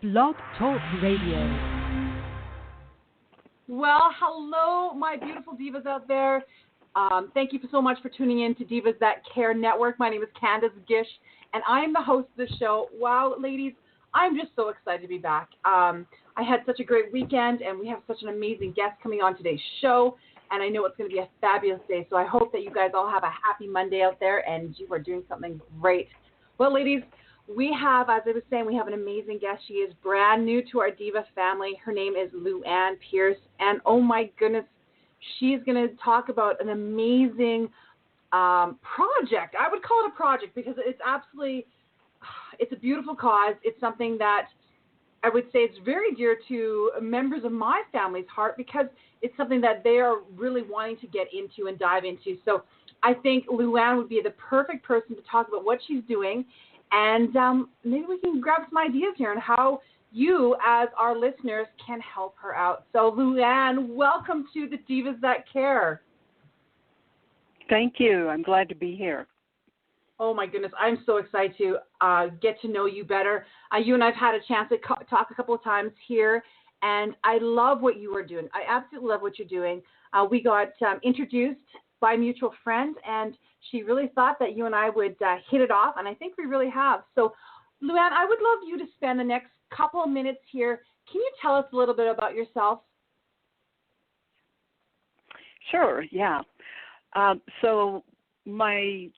Blog Talk Radio. Well, hello, my beautiful divas out there. Thank you so much for tuning in to Divas That Care Network. My name is Candace Gish, and I am the host of the show. Wow, ladies, I'm just so excited to be back. I had such a great weekend, and we have such an amazing guest coming on today's show, and I know it's going to be a fabulous day, so I hope that you guys all have a happy Monday out there, and you are doing something great. Well, ladies, we have, as I was saying, we have an amazing guest. She is brand new to our Diva family. Her name is Lou-Anne Pierce, and oh my goodness, she's going to talk about an amazing project. I would call it a project because it's absolutely, it's a beautiful cause. It's something that I would say it's very dear to members of my family's heart because it's something that they are really wanting to get into and dive into. So I think Lou-Anne would be the perfect person to talk about what she's doing. And maybe we can grab some ideas here on how you, as our listeners, can help her out. So, Lou-Anne, welcome to the Divas That Care. Thank you. I'm glad to be here. Oh, my goodness. I'm so excited to get to know you better. You and I have had a chance to talk a couple of times here, and I love what you are doing. I absolutely love what you're doing. We got introduced by a mutual friend, and she really thought that you and I would hit it off, and I think we really have. So, Lou-Anne, I would love you to spend the next couple of minutes here. Can you tell us a little bit about yourself? Sure, yeah. So my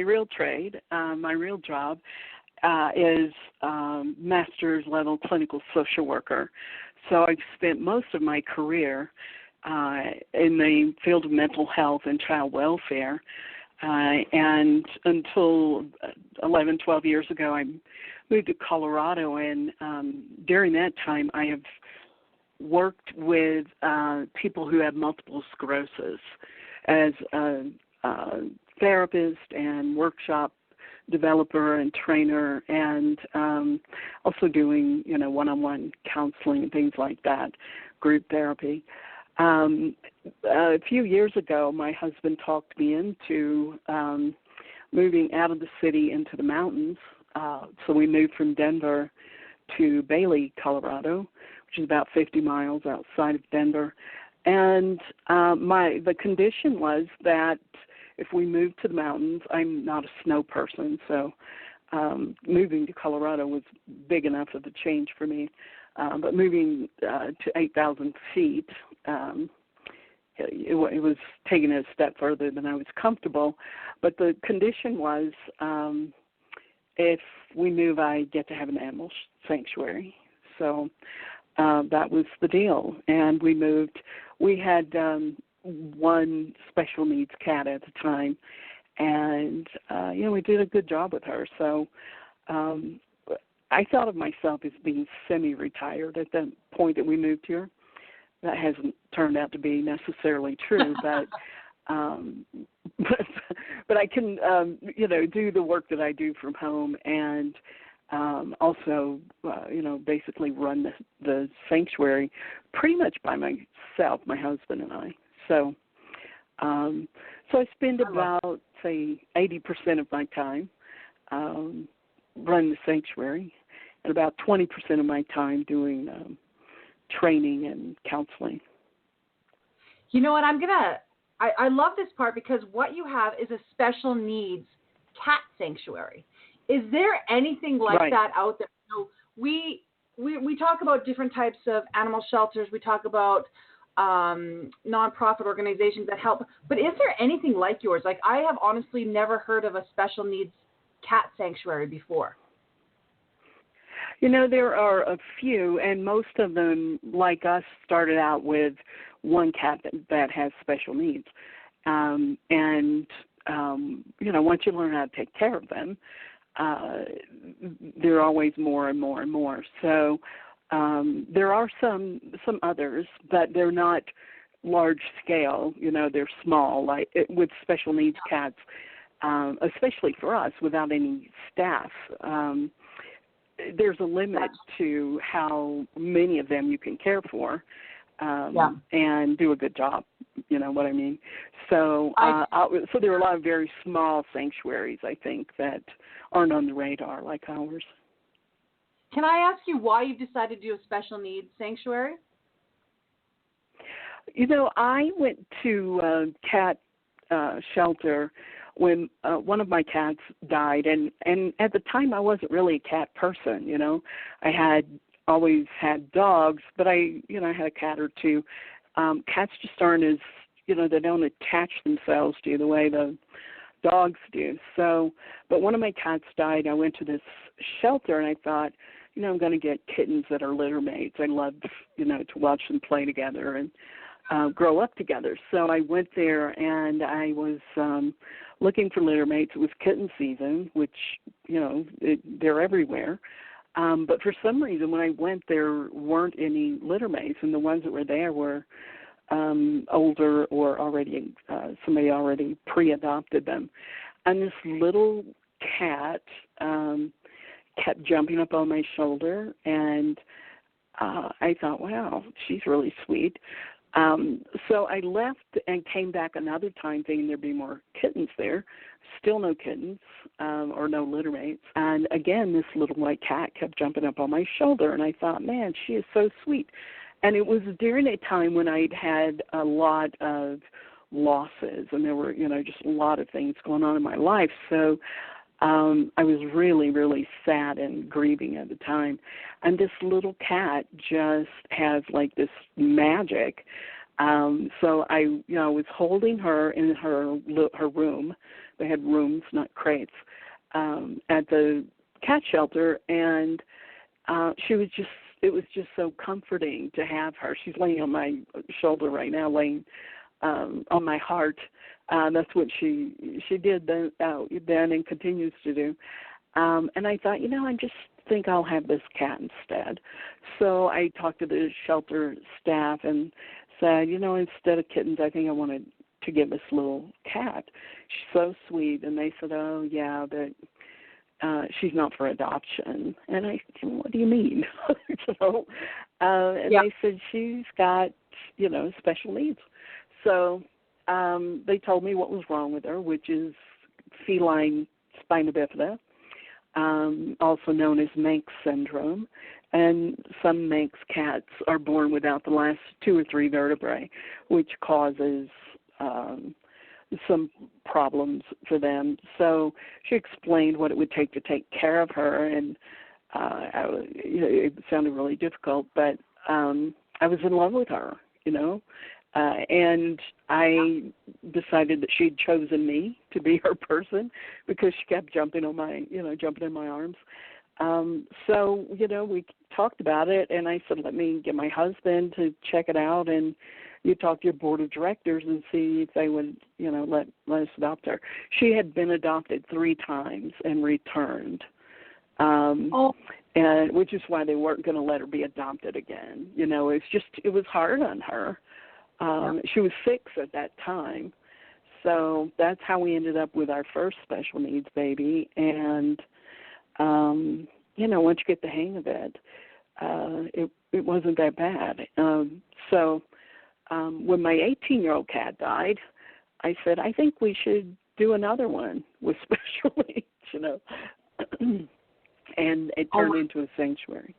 real trade, my real job is master's level clinical social worker. So I've spent most of my career in the field of mental health and child welfare. And until 11, 12 years ago, I moved to Colorado, and during that time, I have worked with people who have multiple sclerosis as a therapist and workshop developer and trainer, and also doing, one-on-one counseling and things like that, group therapy. A few years ago, my husband talked me into moving out of the city into the mountains. So we moved from Denver to Bailey, Colorado, which is about 50 miles outside of Denver. And the condition was that if we moved to the mountains, I'm not a snow person, so moving to Colorado was big enough of a change for me. But moving to 8,000 feet, it was taking it a step further than I was comfortable. But the condition was if we move, I get to have an animal sanctuary. So that was the deal. And we moved. We had one special needs cat at the time, and, we did a good job with her. So I thought of myself as being semi-retired at the point that we moved here. That hasn't turned out to be necessarily true, but but I can do the work that I do from home, and also basically run the sanctuary pretty much by myself, my husband and I. So I spend about, say, 80% of my time running the sanctuary, and about 20% of my time doing training and counseling. You know what, I love this part because what you have is a special needs cat sanctuary. Is there anything like that out there? We talk about different types of animal shelters. We talk about nonprofit organizations that help. But is there anything like yours? Like, I have honestly never heard of a special needs cat sanctuary before. There are a few, and most of them, like us, started out with one cat that has special needs. Once you learn how to take care of them, there are always more and more and more. So there are some others, but they're not large scale. They're small, like with special needs cats, especially for us, without any staff. There's a limit to how many of them you can care for and do a good job. You know what I mean? So so there are a lot of very small sanctuaries, I think, that aren't on the radar like ours. Can I ask you why you decided to do a special needs sanctuary? You know, I went to a cat shelter when one of my cats died, and at the time I wasn't really a cat person. You know, I had always had dogs, but I had a cat or two. Cats just aren't as, they don't attach themselves to you the way the dogs do. So, but one of my cats died. I went to this shelter, and I thought, I'm going to get kittens that are litter mates. I loved, to watch them play together and grow up together. So I went there, and I was looking for litter mates. It was kitten season, which, they're everywhere. But for some reason, when I went, there weren't any litter mates, and the ones that were there were older or already somebody already pre-adopted them. And this little cat kept jumping up on my shoulder, and I thought, wow, she's really sweet. So I left and came back another time thinking there'd be more kittens there. Still no kittens or no litter mates. And again, this little white cat kept jumping up on my shoulder, and I thought, man, she is so sweet. And it was during a time when I'd had a lot of losses, and there were, just a lot of things going on in my life. So I was really, really sad and grieving at the time. And this little cat just has like this magic. So I was holding her in her room. They had rooms, not crates, at the cat shelter, and it was just so comforting to have her. She's laying on my shoulder right now, laying on my heart. That's what she did then and continues to do. And I thought, I just think I'll have this cat instead. So I talked to the shelter staff and said, instead of kittens, I think I wanted to get this little cat. She's so sweet. And they said, oh, yeah, that she's not for adoption. And I said, what do you mean? And yeah. they said she's got, special needs. So they told me what was wrong with her, which is feline spina bifida, also known as Manx syndrome. And some Manx cats are born without the last 2 or 3 vertebrae, which causes some problems for them. So she explained what it would take to take care of her, and it sounded really difficult, but I was in love with her, and I decided that she'd chosen me to be her person because she kept jumping on my, jumping in my arms. So, we talked about it, and I said, let me get my husband to check it out, and you talk to your board of directors and see if they would, let us adopt her. She had been adopted 3 times and returned, and which is why they weren't going to let her be adopted again. It was hard on her. She was 6 at that time. So that's how we ended up with our first special needs baby. And, once you get the hang of it, it wasn't that bad. So when my 18-year-old cat died, I said, I think we should do another one with special needs, and it turned into a sanctuary.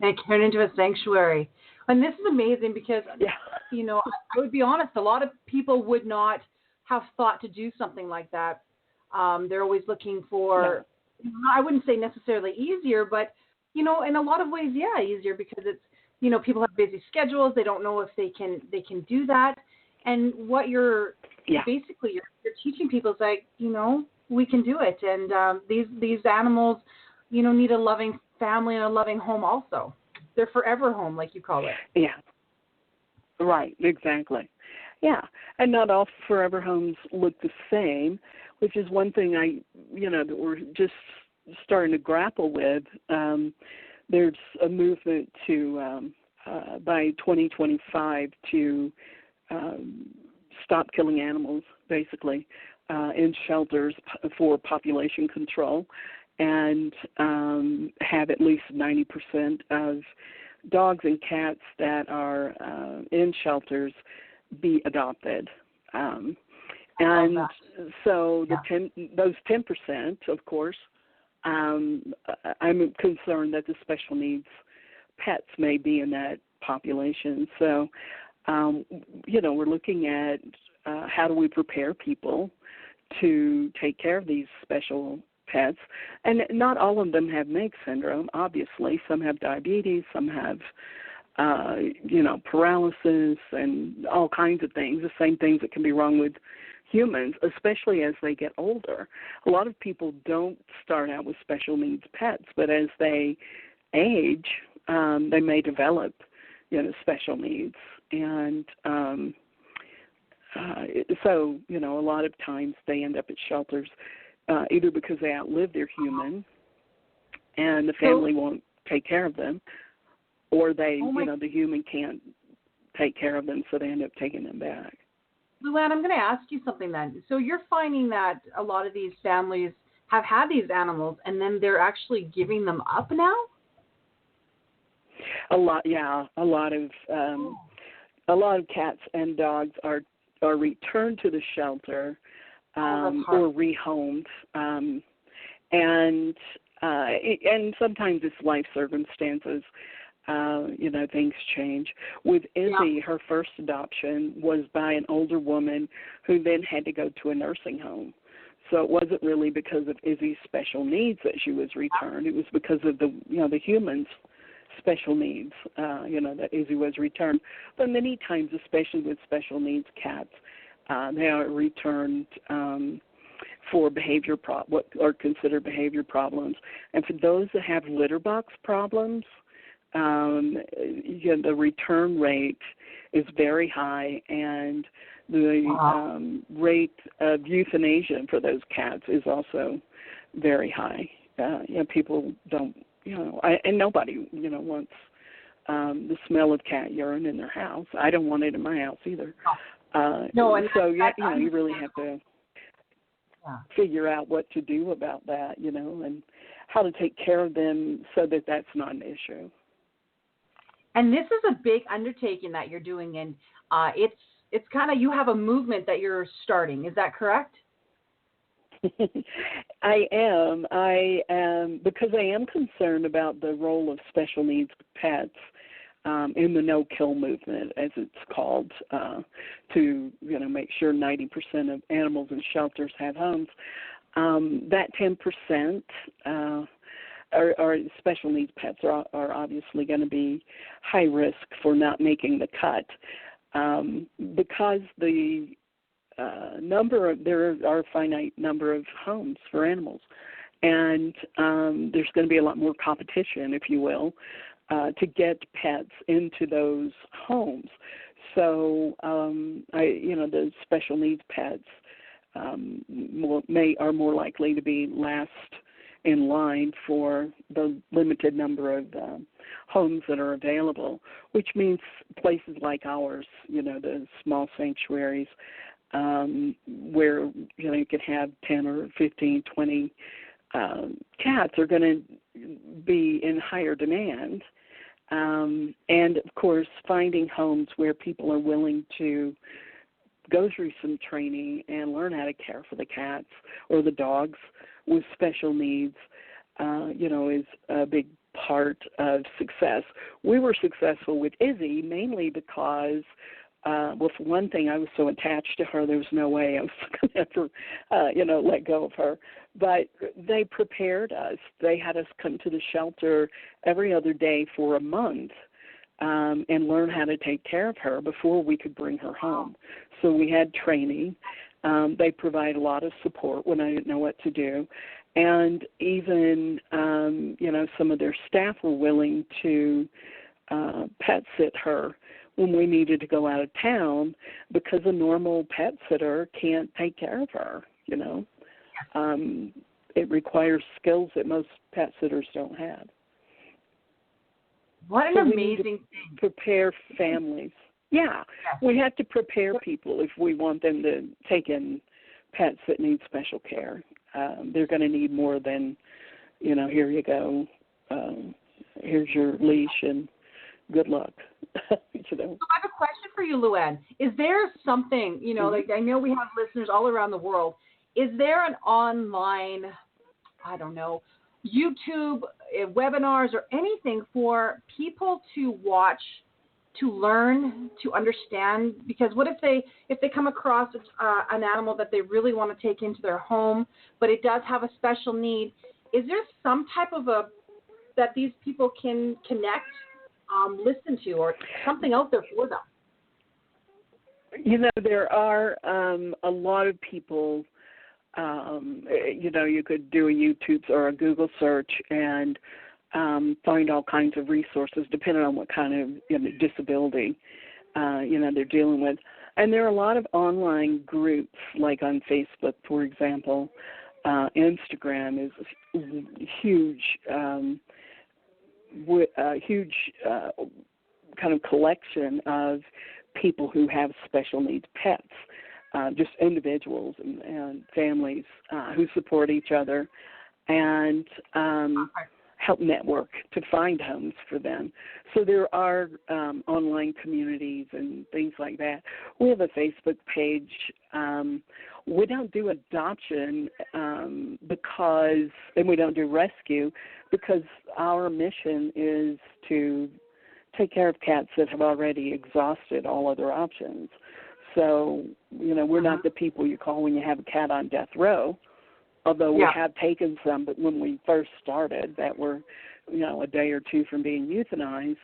It turned into a sanctuary. And this is amazing because, I would be honest, a lot of people would not have thought to do something like that. They're always looking for, I wouldn't say necessarily easier, but, in a lot of ways, easier because it's, people have busy schedules. They don't know if they can do that. And what you're basically, you're teaching people is like, we can do it. And these animals, need a loving family and a loving home also. Their forever home, like you call it. Yeah. Right, exactly. Yeah, and not all forever homes look the same, which is one thing that we're just starting to grapple with. There's a movement to, by 2025, to stop killing animals, basically, in shelters for population control, and have at least 90% of dogs and cats that are in shelters be adopted. And so those 10%, of course, I'm concerned that the special needs pets may be in that population. So, we're looking at how do we prepare people to take care of these special pets. And not all of them have Meg syndrome, obviously. Some have diabetes, some have, paralysis and all kinds of things, the same things that can be wrong with humans, especially as they get older. A lot of people don't start out with special needs pets, but as they age, they may develop, special needs. And so, a lot of times they end up at shelters either because they outlive their human and the family won't take care of them, or they, the human can't take care of them, so they end up taking them back. Luann, I'm going to ask you something then. So you're finding that a lot of these families have had these animals and then they're actually giving them up now? A lot of cats and dogs are returned to the shelter or rehomed, and sometimes it's life circumstances. Things change. With Izzy, her first adoption was by an older woman who then had to go to a nursing home. So it wasn't really because of Izzy's special needs that she was returned. It was because of the human's special needs, that Izzy was returned. But many times, especially with special needs cats, they are returned for what are considered behavior problems. And for those that have litter box problems, the return rate is very high, and the rate of euthanasia for those cats is also very high. People don't, and nobody, wants the smell of cat urine in their house. I don't want it in my house either. You really have to figure out what to do about that, and how to take care of them so that that's not an issue. And this is a big undertaking that you're doing, and it's kind of, you have a movement that you're starting. Is that correct? I am, because I am concerned about the role of special needs pets in the no-kill movement, as it's called, to make sure 90% of animals in shelters have homes. That 10%. Our special needs pets are obviously going to be high risk for not making the cut, because there are a finite number of homes for animals, and there's going to be a lot more competition, if you will, to get pets into those homes. So, the special needs pets are more likely to be last in line for the limited number of homes that are available, which means places like ours, the small sanctuaries, where, you could have 10 or 15, 20 cats are going to be in higher demand. And, of course, finding homes where people are willing to go through some training and learn how to care for the cats or the dogs with special needs, is a big part of success. We were successful with Izzy mainly because, for one thing, I was so attached to her, there was no way I was going to ever, let go of her. But they prepared us. They had us come to the shelter every other day for a month and learn how to take care of her before we could bring her home. So we had training. They provide a lot of support when I didn't know what to do. And even, some of their staff were willing to pet sit her when we needed to go out of town, because a normal pet sitter can't take care of her, It requires skills that most pet sitters don't have. What an amazing thing. Prepare families. Yeah, we have to prepare people if we want them to take in pets that need special care. They're going to need more than, here you go, here's your leash and good luck. So I have a question for you, Luann. Is there something, like I know we have listeners all around the world. Is there an online, YouTube webinars or anything for people to watch, to learn, to understand? Because what if they come across an animal that they really want to take into their home, but it does have a special need? Is there some type of that these people can connect, listen to, or something out there for them? There are a lot of people. You could do a YouTube or a Google search and find all kinds of resources depending on what kind of disability they're dealing with. And there are a lot of online groups, like on Facebook, for example. Instagram is huge, huge kind of collection of people who have special needs pets. Just individuals and families who support each other and help network to find homes for them. So there are online communities and things like that. We have a Facebook page. We don't do adoption and we don't do rescue because our mission is to take care of cats that have already exhausted all other options. So, we're not the people you call when you have a cat on death row, although we have taken some, but when we first started that were, a day or two from being euthanized.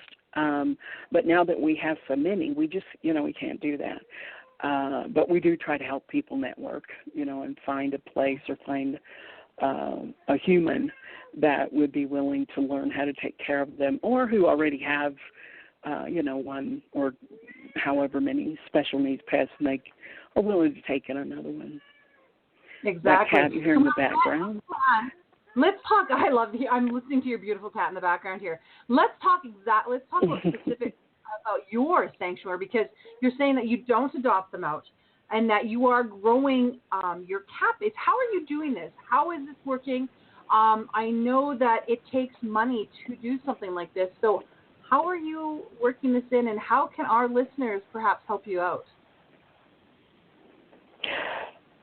But now that we have so many, we just, we can't do that. But we do try to help people network, and find a place or find a human that would be willing to learn how to take care of them or who already have, one or however many special needs pets and they are willing to take in another one. Exactly. That cat you hear in the background. Let's talk. I love you. I'm listening to your beautiful cat in the background here. Let's talk about specific about your sanctuary, because you're saying that you don't adopt them out and that you are growing your cat base. How are you doing this? How is this working? I know that it takes money to do something like this. So how are you working this in, and how can our listeners perhaps help you out?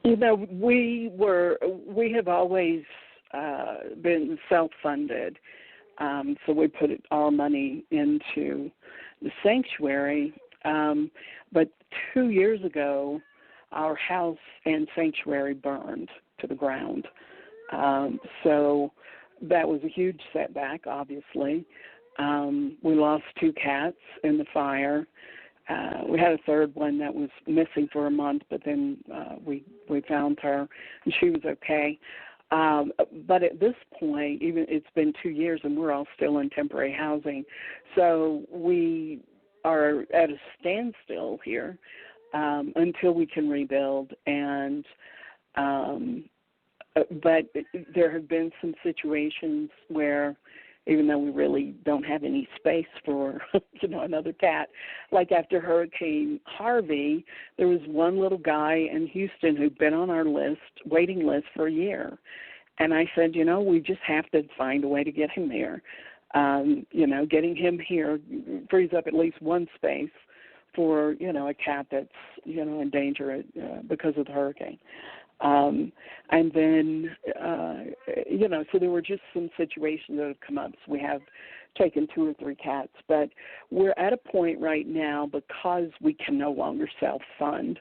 We have always been self-funded, so we put our money into the sanctuary. But 2 years ago, our house and sanctuary burned to the ground. So that was a huge setback, obviously. We lost 2 cats in the fire. We had a third one that was missing for a month, but then we found her, and she was okay. But at this point, even it's been 2 years, and we're all still in temporary housing. So we are at a standstill here until we can rebuild. And but there have been some situations where, even though we really don't have any space for, another cat. Like after Hurricane Harvey, there was one little guy in Houston who'd been on our waiting list for a year. And I said, we just have to find a way to get him there. Getting him here frees up at least one space for, a cat that's, in danger because of the hurricane. And then, so there were just some situations that have come up. So we have taken 2 or 3 cats, but we're at a point right now, because we can no longer self-fund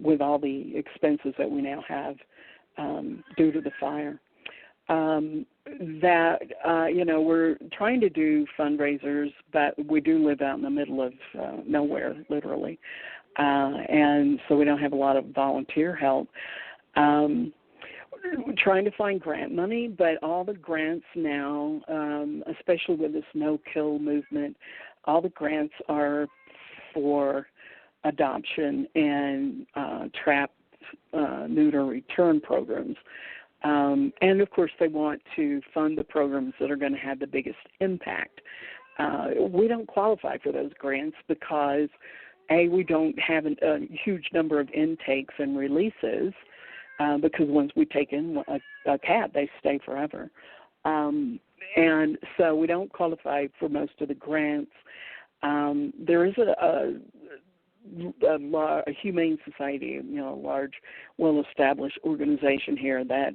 with all the expenses that we now have due to the fire, we're trying to do fundraisers, but we do live out in the middle of nowhere, literally. And so we don't have a lot of volunteer help. We're trying to find grant money, but all the grants now, especially with this no-kill movement, all the grants are for adoption and trap, neuter, return programs. And, of course, they want to fund the programs that are going to have the biggest impact. We don't qualify for those grants because, A, we don't have a huge number of intakes and releases, because once we take in a cat, they stay forever. And so we don't qualify for most of the grants. There is a humane society, a large, well-established organization here that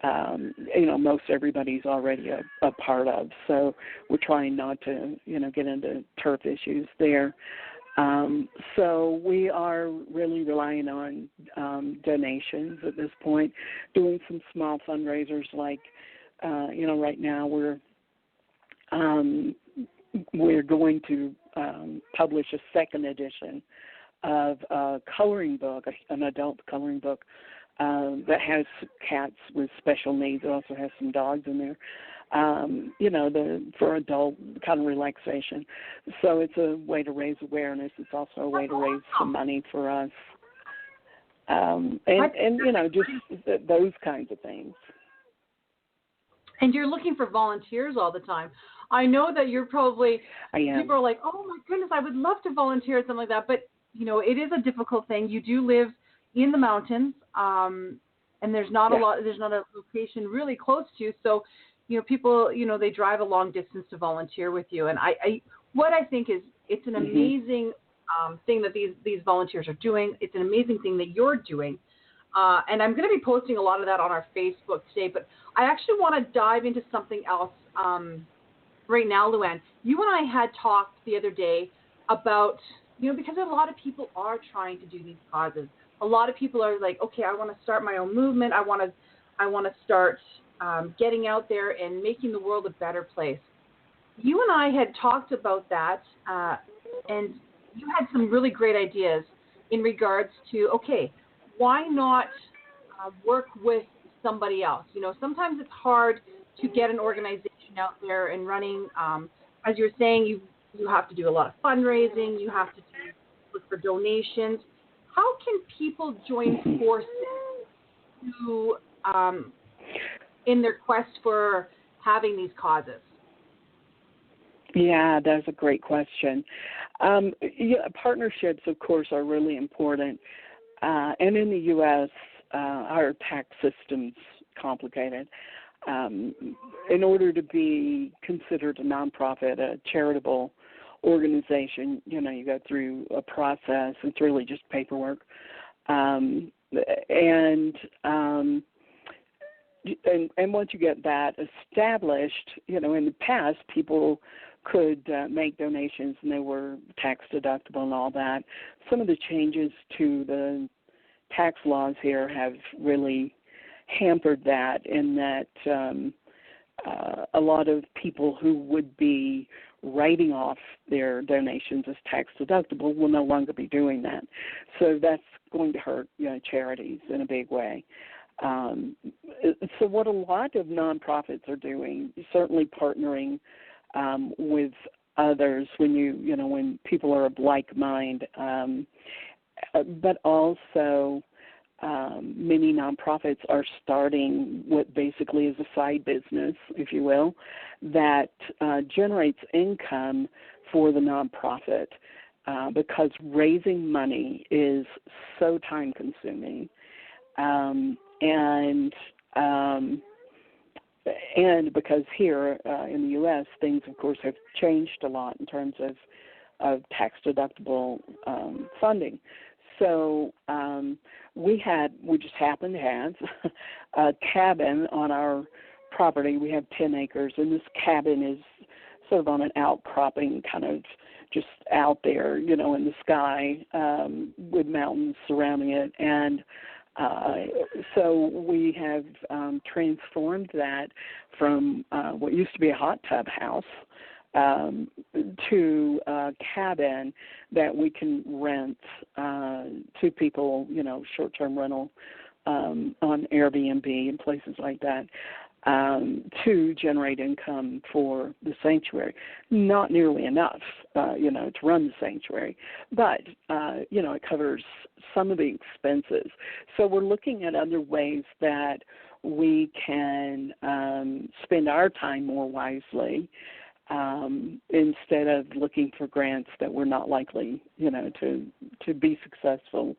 most everybody's already a part of. So we're trying not to, get into turf issues there. So we are really relying on donations at this point, doing some small fundraisers like, right now we're going to publish a second edition of a coloring book, an adult coloring book that has cats with special needs. It also has some dogs in there, for adult kind of relaxation. So it's a way to raise awareness. It's also a way to raise some money for us. Just those kinds of things. And you're looking for volunteers all the time. I know that you're probably, people are like, oh my goodness, I would love to volunteer or something like that. But, it is a difficult thing. You do live in the mountains, and there's not there's not a location really close to you. So, people, they drive a long distance to volunteer with you. And what I think is it's an amazing thing that these volunteers are doing. It's an amazing thing that you're doing. And I'm going to be posting a lot of that on our Facebook today. But I actually want to dive into something else right now, Luann. You and I had talked the other day about, because a lot of people are trying to do these causes. A lot of people are like, okay, I want to start my own movement. I want to start getting out there and making the world a better place. You and I had talked about that, and you had some really great ideas in regards to, okay, why not work with somebody else? Sometimes it's hard to get an organization out there and running. As you were saying, you have to do a lot of fundraising. You have to look for donations. How can people join forces in their quest for having these causes? Yeah, that's a great question. Partnerships, of course, are really important. And in the U.S., our tax system's complicated. In order to be considered a nonprofit, a charitable organization, you go through a process. It's really just paperwork. And once you get that established, in the past, people could make donations and they were tax deductible and all that. Some of the changes to the tax laws here have really hampered that, in that a lot of people who would be writing off their donations as tax deductible will no longer be doing that. So that's going to hurt charities in a big way. So what a lot of nonprofits are doing, certainly partnering with others when people are of like mind, but also many nonprofits are starting what basically is a side business, if you will, that generates income for the nonprofit because raising money is so time-consuming. And because here in the U.S., things, of course, have changed a lot in terms of tax-deductible funding. So we just happened to have a cabin on our property. We have 10 acres, and this cabin is sort of on an outcropping, kind of just out there, in the sky with mountains surrounding it. And so we have transformed that from what used to be a hot tub house to a cabin that we can rent to people, short-term rental on Airbnb and places like that, to generate income for the sanctuary. Not nearly enough, to run the sanctuary, but, it covers some of the expenses. So we're looking at other ways that we can spend our time more wisely, instead of looking for grants that we're not likely, to be successful,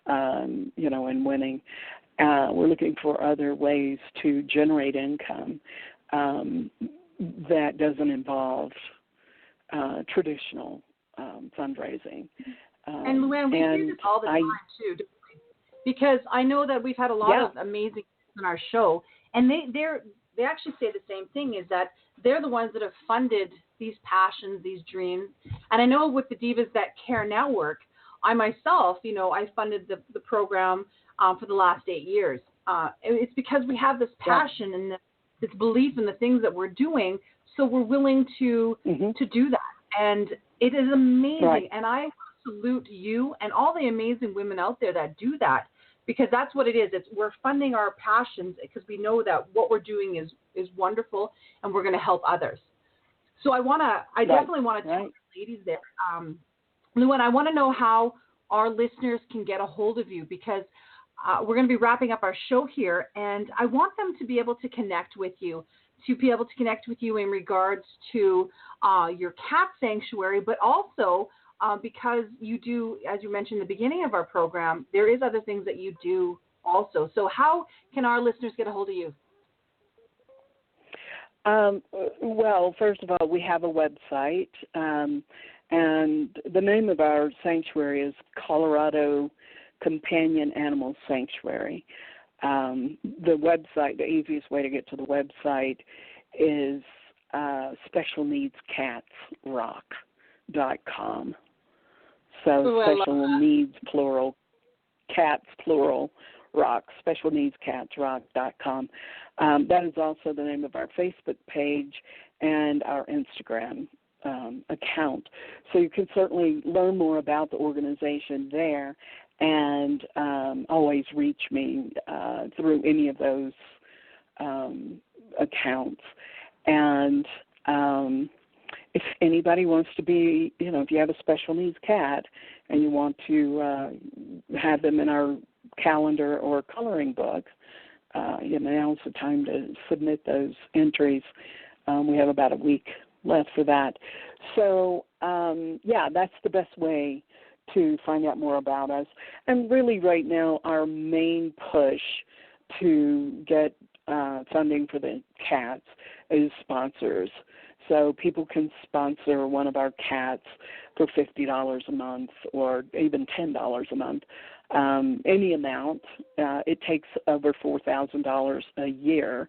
in winning. We're looking for other ways to generate income that doesn't involve traditional fundraising. And Luann, we do this all the time too, because I know that we've had a lot of amazing guests on our show, And they actually say the same thing, is that they're the ones that have funded these passions, these dreams. And I know with the Divas That Care Network, I myself, I funded the program for the last 8 years. It's because we have this passion and this belief in the things that we're doing, so we're willing to do that. And it is amazing. Right. And I salute you and all the amazing women out there that do that, because that's what it is. We're funding our passions because we know that what we're doing is wonderful and we're going to help others. So I definitely want to tell the ladies there, Lou-Anne, I want to know how our listeners can get a hold of you, because we're going to be wrapping up our show here, and I want them to be able to connect with you, in regards to your cat sanctuary, but also because you do, as you mentioned in the beginning of our program, there is other things that you do also. So how can our listeners get a hold of you? Well, first of all, we have a website, and the name of our sanctuary is Colorado Companion Animal Sanctuary. The website, the easiest way to get to the website is specialneedscatsrock.com. So special needs, plural, cats, plural, rock, specialneedscatsrock.com. That is also the name of our Facebook page and our Instagram account. So you can certainly learn more about the organization there, and always reach me through any of those accounts. And if anybody wants to be, if you have a special needs cat and you want to have them in our calendar or coloring book, now's the time to submit those entries. We have about a week left for that. So, that's the best way to find out more about us. And really right now our main push to get funding for the cats is sponsors. So people can sponsor one of our cats for $50 a month or even $10 a month. Any amount. It takes over $4,000 a year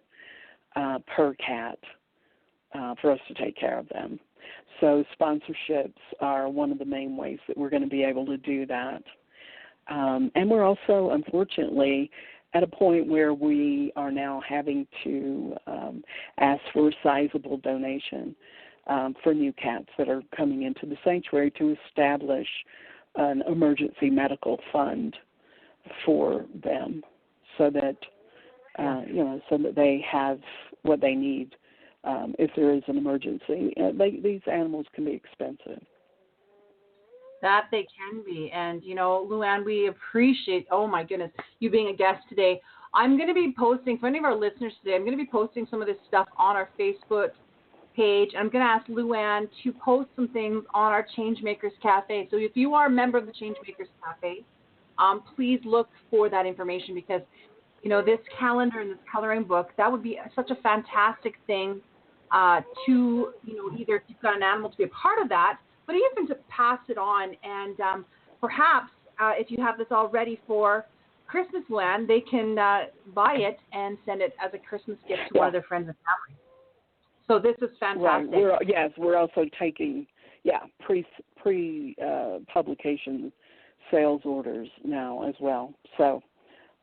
per cat for us to take care of them. So sponsorships are one of the main ways that we're going to be able to do that. And we're also, unfortunately, at a point where we are now having to ask for a sizable donation for new cats that are coming into the sanctuary to establish an emergency medical fund for them, so that so that they have what they need if there is an emergency. These animals can be expensive. That they can be. And, Lou-Anne, we appreciate, oh my goodness, you being a guest today. I'm going to be posting, for any of our listeners today, I'm going to be posting some of this stuff on our Facebook page. I'm going to ask Lou-Anne to post some things on our Changemakers Cafe. So if you are a member of the Changemakers Cafe, please look for that information, because, this calendar and this coloring book, that would be such a fantastic thing to, either if you've got an animal to be a part of that, but even to pass it on. And perhaps if you have this all ready for Christmas, Lou-Anne, they can buy it and send it as a Christmas gift to one of their friends and family. So this is fantastic. Right. We're also taking pre-publication sales orders now as well. So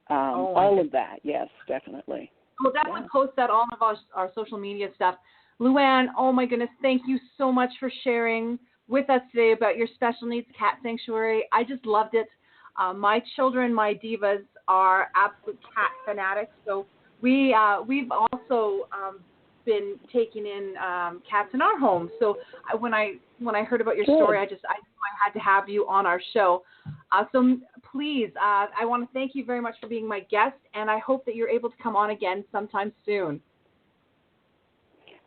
all of that, yes, definitely. We'll definitely post that on all of our social media stuff. Lou-Anne, oh my goodness, thank you so much for sharing with us today about your special needs cat sanctuary. I just loved it. My children, my divas, are absolute cat fanatics. So we've also been taking in cats in our home. So when I heard about your story, I knew I had to have you on our show. So please, I want to thank you very much for being my guest, and I hope that you're able to come on again sometime soon.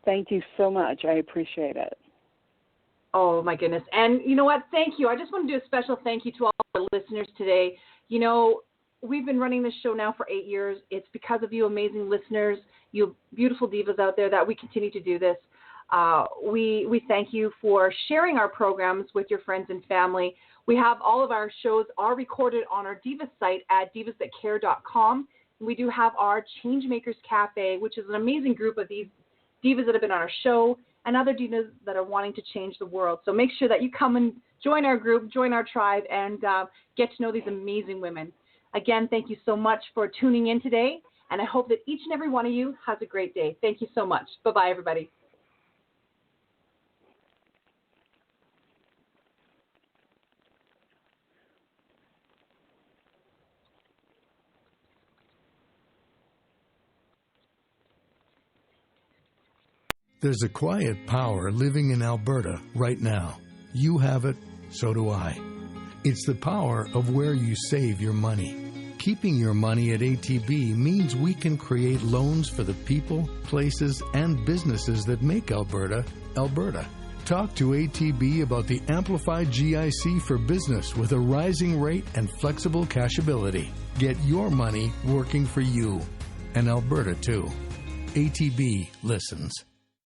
Thank you so much. I appreciate it. Oh, my goodness. And you know what? Thank you. I just want to do a special thank you to all the listeners today. We've been running this show now for 8 years. It's because of you amazing listeners, you beautiful divas out there, that we continue to do this. We thank you for sharing our programs with your friends and family. We have all of our shows are recorded on our Divas site at divasthatcare.com. we do have our Changemakers Cafe, which is an amazing group of these divas that have been on our show and other divas that are wanting to change the world. So make sure that you come and join our group, join our tribe, and get to know these amazing women. Again, thank you so much for tuning in today, and I hope that each and every one of you has a great day. Thank you so much. Bye-bye, everybody. There's a quiet power living in Alberta right now. You have it, so do I. It's the power of where you save your money. Keeping your money at ATB means we can create loans for the people, places, and businesses that make Alberta, Alberta. Talk to ATB about the Amplified GIC for business with a rising rate and flexible cashability. Get your money working for you. And Alberta, too. ATB listens.